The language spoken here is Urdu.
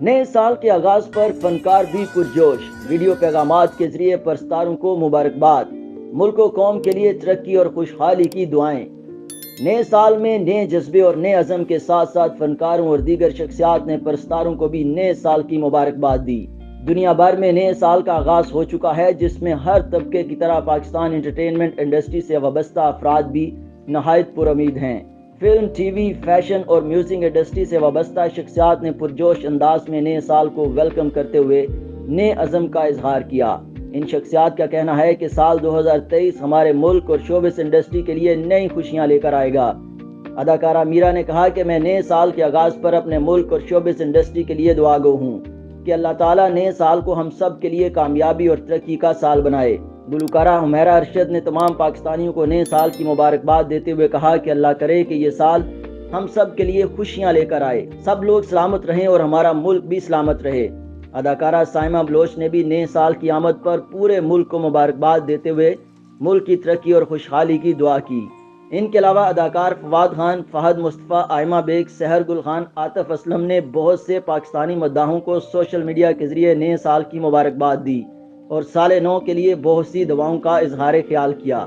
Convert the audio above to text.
نئے سال کے آغاز پر فنکار بھی پرجوش، ویڈیو پیغامات کے ذریعے پرستاروں کو مبارکباد، ملک و قوم کے لیے ترقی اور خوشحالی کی دعائیں۔ نئے سال میں نئے جذبے اور نئے عزم کے ساتھ ساتھ فنکاروں اور دیگر شخصیات نے پرستاروں کو بھی نئے سال کی مبارکباد دی۔ دنیا بھر میں نئے سال کا آغاز ہو چکا ہے، جس میں ہر طبقے کی طرح پاکستان انٹرٹینمنٹ انڈسٹری سے وابستہ افراد بھی نہایت پر امید ہیں۔ فلم، ٹی وی، فیشن اور میوزک انڈسٹری سے وابستہ شخصیات نے پرجوش انداز میں نئے سال کو ویلکم کرتے ہوئے نئے عزم کا اظہار کیا۔ ان شخصیات کا کہنا ہے کہ سال 2023 ہمارے ملک اور شوبز انڈسٹری کے لیے نئی خوشیاں لے کر آئے گا۔ اداکارہ میرا نے کہا کہ میں نئے سال کے آغاز پر اپنے ملک اور شوبز انڈسٹری کے لیے دعا گو ہوں کہ اللہ تعالیٰ نئے سال کو ہم سب کے لیے کامیابی اور ترقی کا سال بنائے۔ گلوکارہ حمیرہ ارشد نے تمام پاکستانیوں کو نئے سال کی مبارکباد دیتے ہوئے کہا کہ اللہ کرے کہ یہ سال ہم سب کے لیے خوشیاں لے کر آئے، سب لوگ سلامت رہیں اور ہمارا ملک بھی سلامت رہے۔ اداکارہ سائمہ بلوچ نے بھی نئے سال کی آمد پر پورے ملک کو مبارکباد دیتے ہوئے ملک کی ترقی اور خوشحالی کی دعا کی۔ ان کے علاوہ اداکار فواد خان، فہد مصطفیٰ، آئمہ بیگ، سحر گل خان، عاطف اسلم نے بہت سے پاکستانی مداحوں کو سوشل میڈیا کے ذریعے نئے سال کی مبارکباد دی اور سال نو کے لیے بہت سی دعاؤں کا اظہار خیال کیا۔